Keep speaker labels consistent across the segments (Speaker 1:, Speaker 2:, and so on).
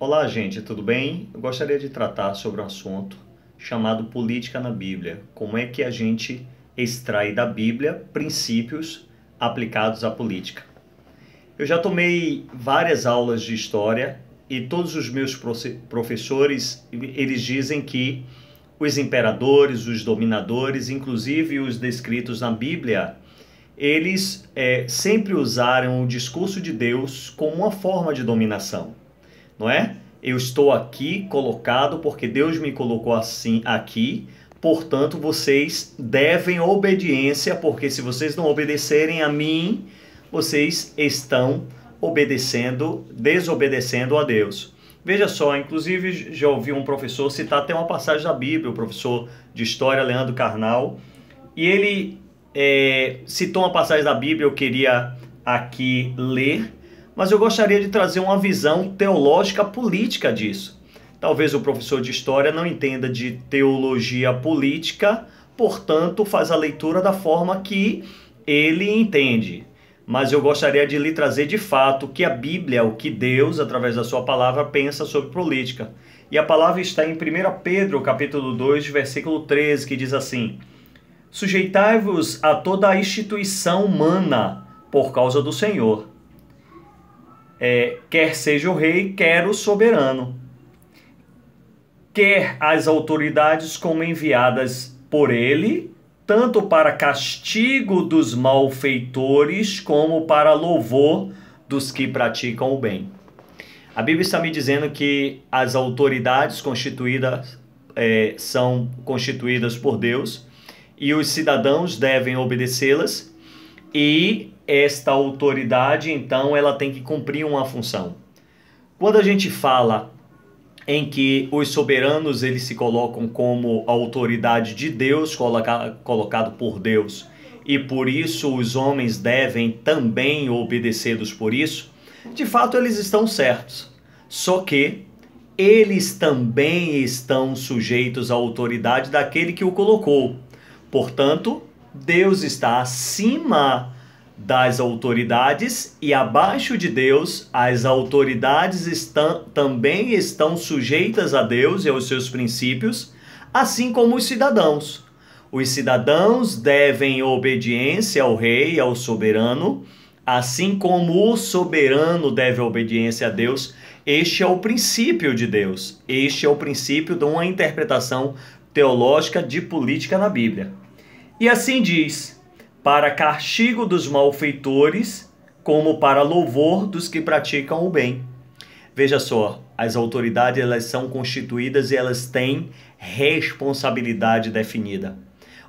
Speaker 1: Olá, gente, tudo bem? Eu gostaria de tratar sobre um assunto chamado política na Bíblia. Como é que a gente extrai da Bíblia princípios aplicados à política? Eu já tomei várias aulas de história e todos os meus professores, eles dizem que os imperadores, os dominadores, inclusive os descritos na Bíblia, eles sempre usaram o discurso de Deus como uma forma de dominação, não é? Eu estou aqui colocado porque Deus me colocou assim aqui, portanto vocês devem obediência, porque se vocês não obedecerem a mim, vocês estão desobedecendo a Deus. Veja só, inclusive já ouvi um professor citar até uma passagem da Bíblia, o professor de História, Leandro Carnal, e ele citou uma passagem da Bíblia, eu queria aqui ler, mas eu gostaria de trazer uma visão teológica política disso. Talvez o professor de História não entenda de teologia política, portanto faz a leitura da forma que ele entende. Mas eu gostaria de lhe trazer de fato que a Bíblia, o que Deus, através da sua palavra, pensa sobre política. E a palavra está em 1 Pedro, capítulo 2, versículo 13, que diz assim: sujeitai-vos a toda a instituição humana por causa do Senhor, quer seja o rei, quer o soberano, quer as autoridades como enviadas por ele, tanto para castigo dos malfeitores, como para louvor dos que praticam o bem. A Bíblia está me dizendo que as autoridades constituídas são constituídas por Deus e os cidadãos devem obedecê-las, e esta autoridade, então, ela tem que cumprir uma função. Quando a gente fala em que os soberanos eles se colocam como autoridade de Deus, colocado por Deus, e por isso os homens devem também obedecê-los por isso, de fato eles estão certos. Só que eles também estão sujeitos à autoridade daquele que o colocou. Portanto, Deus está acima das autoridades, e abaixo de Deus as autoridades também estão sujeitas a Deus e aos seus princípios, assim como os cidadãos. Os cidadãos devem obediência ao rei, ao soberano, assim como o soberano deve obediência a Deus. Este é o princípio de Deus. Este é o princípio de uma interpretação teológica de política na Bíblia. E assim diz: para castigo dos malfeitores, como para louvor dos que praticam o bem. Veja só, as autoridades elas são constituídas e elas têm responsabilidade definida.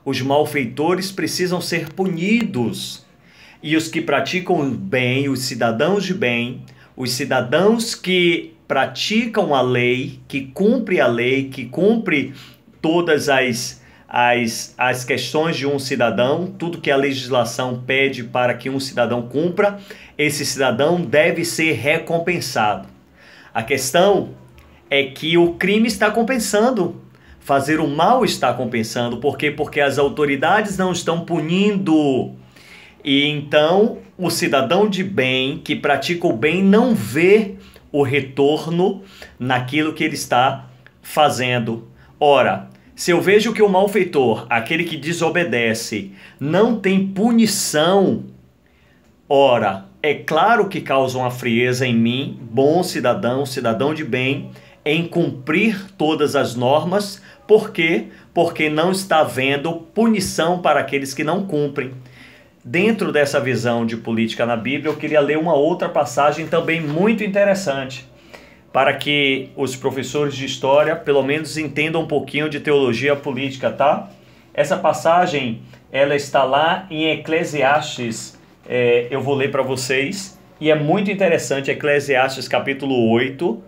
Speaker 1: Os malfeitores precisam ser punidos, e os que praticam o bem, os cidadãos de bem, os cidadãos que praticam a lei, que cumpre a lei, que cumpre todas as questões de um cidadão, tudo que a legislação pede para que um cidadão cumpra, esse cidadão deve ser recompensado. A questão é que o crime está compensando, fazer o mal está compensando. Por quê? Porque as autoridades não estão punindo. E então o cidadão de bem, que pratica o bem, não vê o retorno naquilo que ele está fazendo. Ora, se eu vejo que o malfeitor, aquele que desobedece, não tem punição, ora, é claro que causa uma frieza em mim, bom cidadão, cidadão de bem, em cumprir todas as normas. Por quê? Porque não está havendo punição para aqueles que não cumprem. Dentro dessa visão de política na Bíblia, eu queria ler uma outra passagem também muito interessante, para que os professores de história, pelo menos, entendam um pouquinho de teologia política, tá? Essa passagem, ela está lá em Eclesiastes, eu vou ler para vocês, e é muito interessante. Eclesiastes capítulo 8,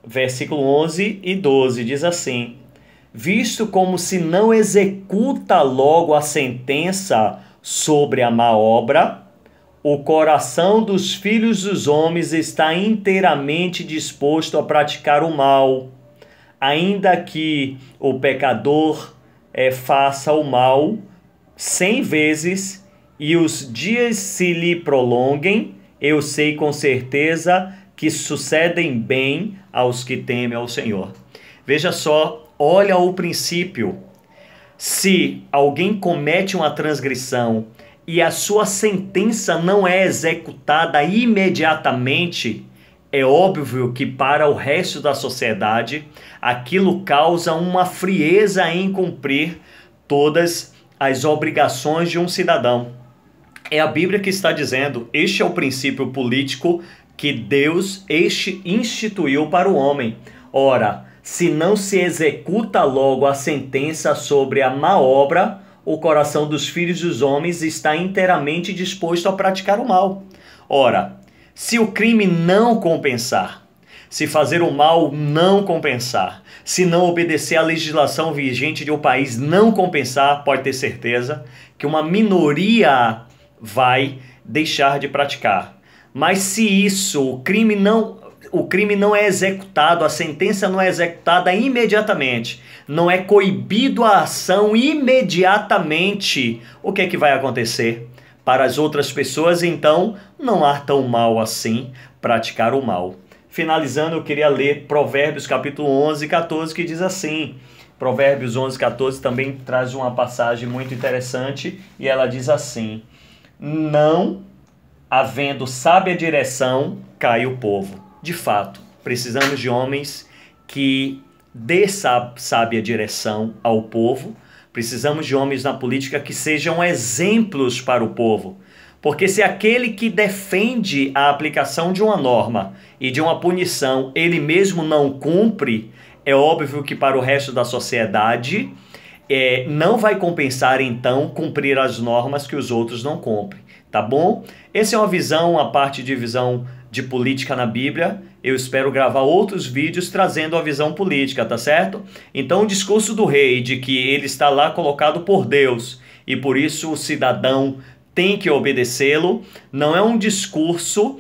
Speaker 1: versículo 11 e 12, diz assim: visto como se não executa logo a sentença sobre a má obra, o coração dos filhos dos homens está inteiramente disposto a praticar o mal, ainda que o pecador faça o mal 100 vezes e os dias se lhe prolonguem, eu sei com certeza que sucedem bem aos que temem ao Senhor. Veja só, olha o princípio. Se alguém comete uma transgressão e a sua sentença não é executada imediatamente, é óbvio que para o resto da sociedade aquilo causa uma frieza em cumprir todas as obrigações de um cidadão. É a Bíblia que está dizendo, este é o princípio político que Deus instituiu para o homem. Ora, se não se executa logo a sentença sobre a má obra, o coração dos filhos dos homens está inteiramente disposto a praticar o mal. Ora, se o crime não compensar, se fazer o mal não compensar, se não obedecer à legislação vigente de um país não compensar, pode ter certeza que uma minoria vai deixar de praticar. Mas se o crime não é executado, a sentença não é executada imediatamente, não é coibido a ação imediatamente, o que é que vai acontecer? Para as outras pessoas, então, não há tão mal assim praticar o mal. Finalizando, eu queria ler Provérbios capítulo 11, 14, que diz assim. Provérbios 11, 14 também traz uma passagem muito interessante e ela diz assim: não havendo sábia direção, cai o povo. De fato, precisamos de homens que dê sábia direção ao povo. Precisamos de homens na política que sejam exemplos para o povo. Porque se aquele que defende a aplicação de uma norma e de uma punição, ele mesmo não cumpre, é óbvio que para o resto da sociedade não vai compensar então cumprir as normas que os outros não cumprem. Tá bom? Essa é uma parte de visão de política na Bíblia. Eu espero gravar outros vídeos trazendo a visão política, tá certo? Então o discurso do rei de que ele está lá colocado por Deus e por isso o cidadão tem que obedecê-lo, não é um discurso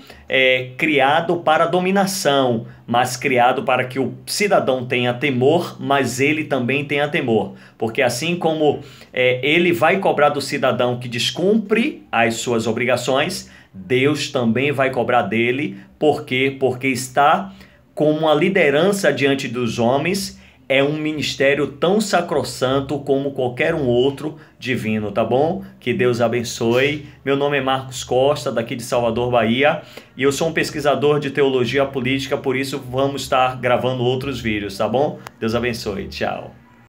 Speaker 1: criado para dominação, mas criado para que o cidadão tenha temor, mas ele também tenha temor. Porque assim como ele vai cobrar do cidadão que descumpre as suas obrigações, Deus também vai cobrar dele. Por quê? Porque está como uma liderança diante dos homens. É um ministério tão sacrossanto como qualquer um outro divino, tá bom? Que Deus abençoe. Meu nome é Marcos Costa, daqui de Salvador, Bahia, e eu sou um pesquisador de teologia política, por isso vamos estar gravando outros vídeos, tá bom? Deus abençoe. Tchau.